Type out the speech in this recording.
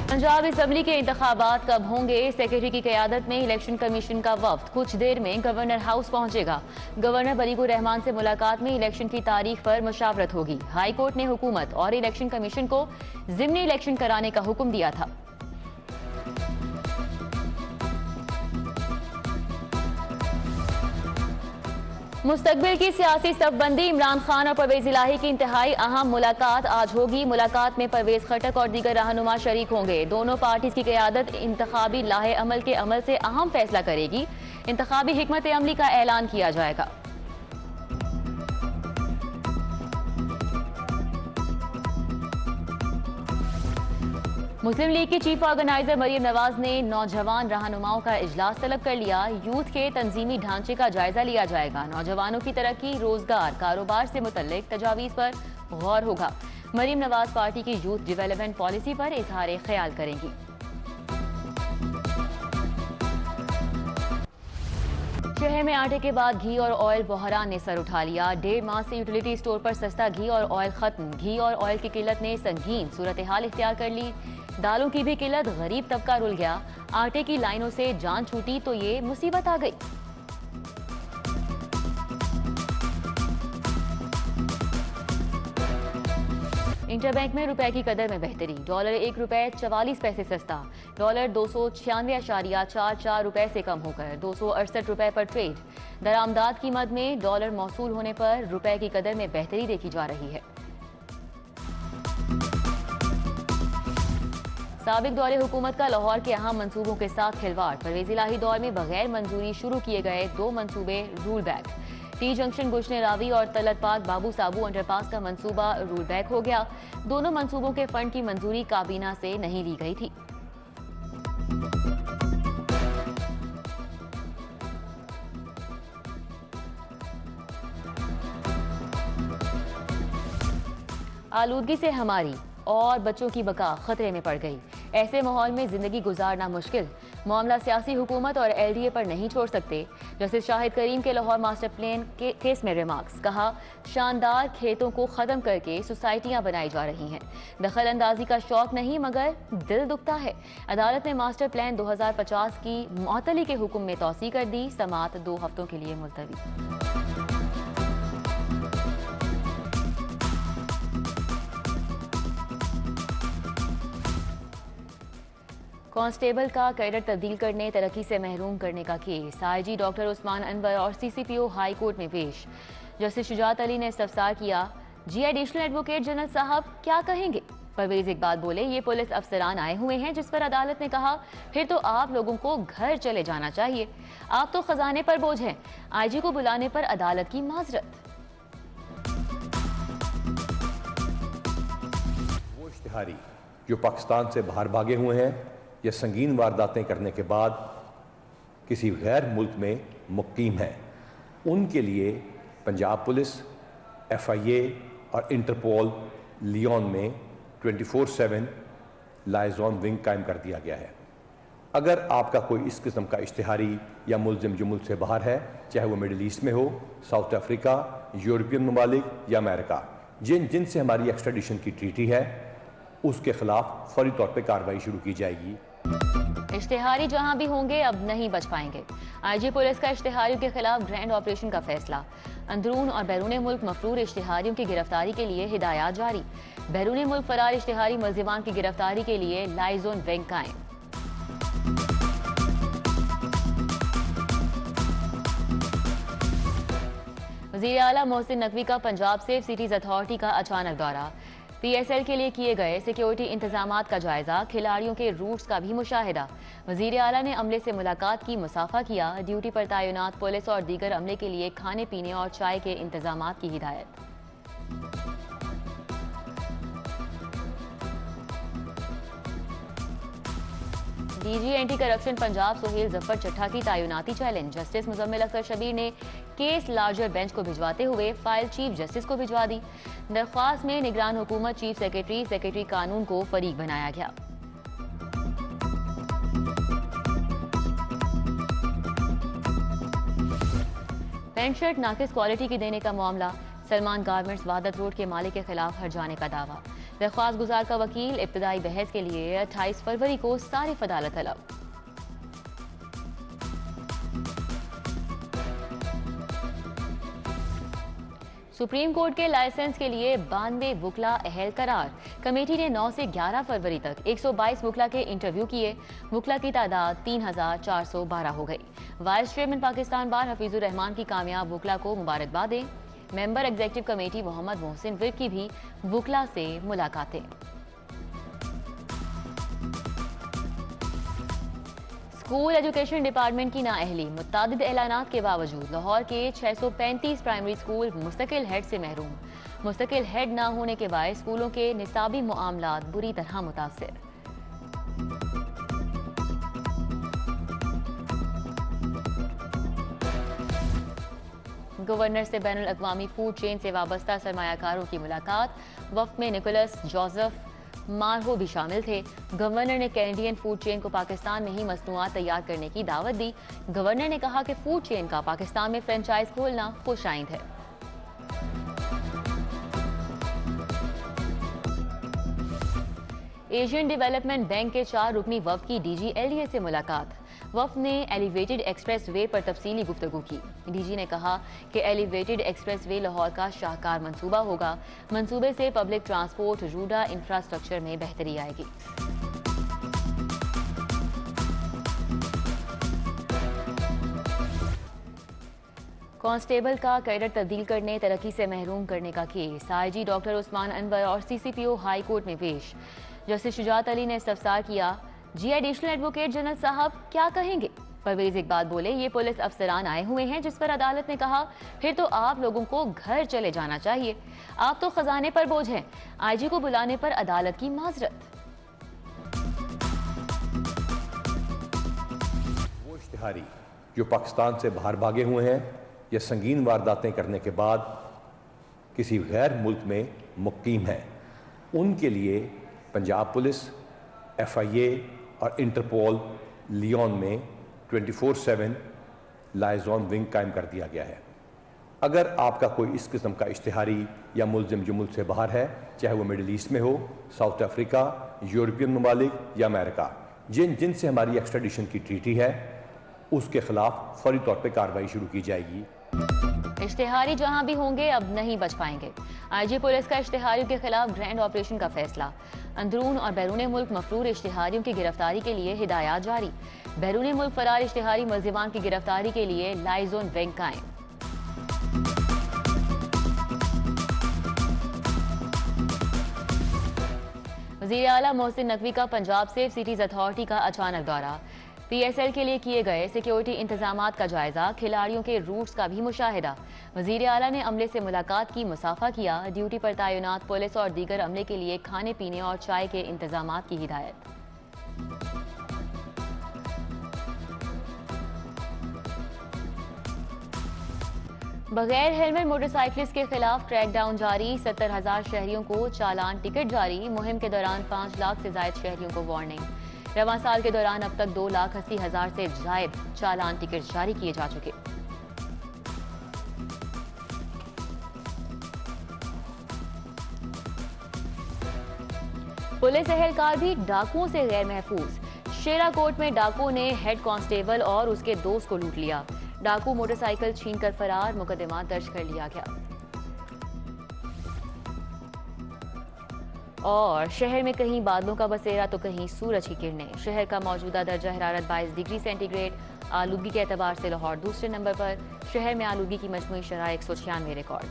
Punjab assembly के इंतखाबात कब होंगे? सेक्रेटरी की क़यादत में इलेक्शन कमीशन का वफ्द कुछ देर में गवर्नर हाउस पहुंचेगा। गवर्नर बलीगुर रहमान से मुलाकात में इलेक्शन की तारीख पर मुशावरत होगी। हाई कोर्ट ने हुकूमत और इलेक्शन कमीशन को ज़िमनी इलेक्शन कराने का हुक्म दिया था। मुस्तकबिल की सियासी सफबंदी, इमरान खान और परवेज इलाही की इंतहाई अहम मुलाकात आज होगी। मुलाकात में परवेज खटक और दीगर रहनुमा शरीक होंगे। दोनों पार्टीज की क़यादत इंतखाबी लाहे अमल के अमल से अहम फैसला करेगी। इंतखाबी हिकमत अमली का ऐलान किया जाएगा। मुस्लिम लीग की चीफ ऑर्गेनाइजर मरियम नवाज ने नौजवान रहनुमाओं का इजलास तलब कर लिया। यूथ के तंजीमी ढांचे का जायजा लिया जाएगा। नौजवानों की तरक्की, रोजगार, कारोबार से मुतल्लिक तजावीज़ पर गौर होगा। मरियम नवाज पार्टी की यूथ डेवलपमेंट पॉलिसी पर इजहार ख्याल करेंगी। शहर में आटे के बाद घी और ऑयल बहरान ने सर उठा लिया। 1.5 माह से यूटिलिटी स्टोर पर सस्ता घी और ऑयल खत्म। घी और ऑयल की किल्लत ने संगीन सूरत हाल इख्तियार कर ली। दालों की भी किल्लत, गरीब तबका रुल गया। आटे की लाइनों से जान छूटी तो ये मुसीबत आ गई। इंटरबैंक में रुपए की कदर में बेहतरी। डॉलर 1 रुपए 44 पैसे सस्ता। डॉलर 296.44 रुपए से कम होकर 268 रुपए पर ट्रेड। दरामदाद की मद में डॉलर मौसूल होने पर रुपए की कदर में बेहतरी देखी जा रही है। साबिक दौरे हुकूमत का लाहौर के अहम मंसूबों के साथ खिलवाड़। परवेज इलाही दौर में बगैर मंजूरी शुरू किए गए 2 मंसूबे रूल बैक। टी जंक्शन गुशने रावी और तलत पाक बाबू साबू अंडरपास का मंसूबा रूल बैक हो गया। दोनों मंसूबों के फंड की मंजूरी काबीना से नहीं ली गई थी। आलूदगी से हमारी और बच्चों की बका खतरे में पड़ गई। ऐसे माहौल में जिंदगी गुजारना मुश्किल। मामला सियासी हुकूमत और LDA पर नहीं छोड़ सकते। जस्टिस शाहिद करीम के लाहौर मास्टर प्लान के केस में रिमार्क्स। कहा, शानदार खेतों को खत्म करके सोसाइटियां बनाई जा रही हैं। दखल अंदाजी का शौक नहीं मगर दिल दुखता है। अदालत ने मास्टर प्लान 2050 की मुअत्तली के हुक्म में तौसी कर दी। समाअत 2 हफ्तों के लिए मुलतवी। कांस्टेबल का कैडर तब्दील करने, तरक्की से महरूम करने का case. IG doctor Usman Anwar और CCPO हाई कोर्ट में पेश। जस्टिस शुजात अली ने इस्तफसार किया, जी एडिशनल एडवोकेट जनरल साहब क्या कहेंगे? परवेज इकबाल बोले, ये पुलिस अफसरान आए हुए हैं। जिस पर अदालत ने कहा, फिर तो आप लोगों को घर चले जाना चाहिए। आप तो खजाने पर बोझ हैं। IG को बुलाने पर अदालत की माजरत। वो इश्तिहारी जो पाकिस्तान से बाहर भागे हुए हैं या संगीन वारदातें करने के बाद किसी गैर मुल्क में मुकीम हैं, उनके लिए पंजाब पुलिस, FIA और इंटरपोल लियोन में 24/7 लाइजॉन विंग कायम कर दिया गया है। अगर आपका कोई इस किस्म का इश्तिहारी या मुलजिम जो मुल्क से बाहर है, चाहे वो मिडिल ईस्ट में हो, साउथ अफ्रीका, यूरोपियन ममालिक या अमेरिका, जिनसे हमारी एक्स्ट्राडिशन की ट्रीटी है, उसके खिलाफ फौरी तौर पर कार्रवाई शुरू की जाएगी। इश्तिहारी जहां भी होंगे अब नहीं बच पाएंगे। IG पुलिस का इश्तिहारियों के खिलाफ ग्रैंड ऑपरेशन का फैसला। अंदरून और बैरून मुल्क मफरूर इश्तिहारियों की गिरफ्तारी के लिए हिदायत जारी। बैरून मुल्क फरार इश्तिहारी मुल्जिमान की गिरफ्तारी के लिए लाइजोन विंग कायम। वज़ीर आला मोहसिन नकवी का पंजाब सेफ सिटीज अथॉरिटी का अचानक दौरा। PSL के लिए किए गए सिक्योरिटी इंतजामात का जायजा, खिलाड़ियों के रूट्स का भी मुशाहिदा। वज़ीर आला ने अमले से मुलाकात की, मुसाफा किया। ड्यूटी पर तैनात पुलिस और दीगर अमले के लिए खाने पीने और चाय के इंतजामात की हिदायत। DG anti corruption Punjab Suhail Zafar Chattha की तैनाती चैलेंज। जस्टिस मुजम्मिल अख्तर शबीर ने केस लार्जर बेंच को भिजवाते हुए फाइल चीफ जस्टिस को भिजवा दी। दरख्वास्त में निगरान हुकूमत, चीफ सेक्रेटरी कानून को फरीक बनाया गया। पैंट शर्ट नाकिस क्वालिटी की देने का मामला। सलमान गारमेंट्स वादत रोड के मालिक के खिलाफ हर्जाने का दावा। दरख्वास्त गुजार का वकील इब्तदाई बहस के लिए 28 फरवरी को सारिफ अदालत तलब। सुप्रीम कोर्ट के लाइसेंस के लिए 92 वुकला अहल करार। कमेटी ने 9 से 11 फरवरी तक 122 वुकला के इंटरव्यू किए। वुकला की तादाद 3412 हो गई। Vice chairman Pakistan bar Hafeezur Rehman की कामयाब वुकला को मुबारकबादें। Member executive committee Mohammad Mohsin Virk की भी वुकला से मुलाकातें। स्कूल एजुकेशन डिपार्टमेंट की नाअहली, मुत्तादिद ऐलानात के बावजूद लाहौर के 635 प्राइमरी स्कूल मुस्तकिल हेड से महरूम। मुस्तकिल हेड ना होने के बायस स्कूलों के निसाबी मामलात बुरी तरह मुतासिर। गवर्नर से बैनुल अक़वामी फूड चेन से वाबस्ता सरमायाकारों की मुलाकात। वफ्द में निकोलस जोसेफ मार्हो भी शामिल थे। गवर्नर ने कैनेडियन फूड चेन को पाकिस्तान में ही मसनूआत तैयार करने की दावत दी। गवर्नर ने कहा कि फूड चेन का पाकिस्तान में फ्रेंचाइज खोलना खुशाइंद है। एशियन डेवलपमेंट बैंक के 4 रुकनी वफ्द की डीजी एलडीए से मुलाकात। वफ्द ने एलिवेटेड एक्सप्रेस वे पर तफसीली गुफ्तगू की। डीजी ने कहा कि एलिवेटेड एक्सप्रेस वे लाहौर का शाहकार मंसूबा होगा। मंसूबे से पब्लिक ट्रांसपोर्ट रूडा इंफ्रास्ट्रक्चर में बेहतरी आएगी। कांस्टेबल का कैडर तब्दील करने, तरक्की से महरूम करने का case IG doctor Usman Anwar और सीसीपीओ हाई कोर्ट में पेश। जस्टिस शुजात अली ने इस्तफसार किया, जी एडिशनल एडवोकेट जनरल साहब क्या कहेंगे? परवेज इकबाल बोले, ये पुलिस अफसरान आए हुए हैं, जिस पर अदालत ने कहा फिर तो आप लोगों को घर चले जाना चाहिए, आप तो खजाने पर बोझ हैं। आईजी को बुलाने पर अदालत की माजरत। वो इश्तिहारी जो पाकिस्तान से बाहर भागे हुए हैं या संगीन वारदातें करने के बाद किसी गैर मुल्क में मुकीम हैं, उनके लिए पंजाब पुलिस, FIA और इंटरपोल लियोन में 24/7 लाइजॉन विंग कायम कर दिया गया है। अगर आपका कोई इस किस्म का इश्तिहारी या मुल्जिम जो मुल्क से बाहर है, चाहे वो मिडिल ईस्ट में हो, साउथ अफ्रीका, यूरोपियन ममालिक या अमेरिका, जिनसे हमारी एक्स्ट्राडिशन की ट्रीटी है, उसके खिलाफ फौरी तौर पर कार्रवाई शुरू की जाएगी। इश्तिहारी जहां भी होंगे अब नहीं बच पाएंगे। आईजी पुलिस का इश्तिहारियों के खिलाफ ग्रैंड ऑपरेशन का फैसला। अंदरून और बैरून मुल्क मफरूर इश्तिहारियों की गिरफ्तारी के लिए हिदायत जारी। बैरून मुल्क फरार इश्तिहारी मुल्जिमान की गिरफ्तारी के लिए लाइजोन विंग कायम। वज़ीर आला मोहसिन नकवी का पंजाब सेफ सिटीज अथॉरिटी का अचानक दौरा। PSL के लिए किए गए सिक्योरिटी इंतजामात का जायजा, खिलाड़ियों के रूट्स का भी मुशाहिदा। वज़ीर आला ने अमले से मुलाकात की, मुसाफा किया। ड्यूटी पर तैनात पुलिस और दीगर अमले के लिए खाने पीने और चाय के इंतजामात की हिदायत। बगैर हेलमेट मोटरसाइकिलिस्ट के खिलाफ क्रैकडाउन जारी। 70,000 शहरियों को चालान टिकट जारी। मुहिम के दौरान 5 लाख से जायद शहरियों को वार्निंग। रवां साल के दौरान अब तक 2,80,000 से जायद चालान टिकट जारी किए जा चुके। पुलिस एहलकार भी डाकुओं से गैर महफूज। शेराकोट में डाकुओं ने हेड कांस्टेबल और उसके दोस्त को लूट लिया। डाकू मोटरसाइकिल छीनकर फरार, मुकदमा दर्ज कर लिया गया। और शहर में कहीं बादलों का बसेरा तो कहीं सूरज की किरणें। शहर का मौजूदा दर्जा हरारत 22 डिग्री सेंटीग्रेड। आलूदगी के एतबार से लाहौर दूसरे नंबर पर। शहर में आलूदगी की मजमूई शरह 196 रिकॉर्ड।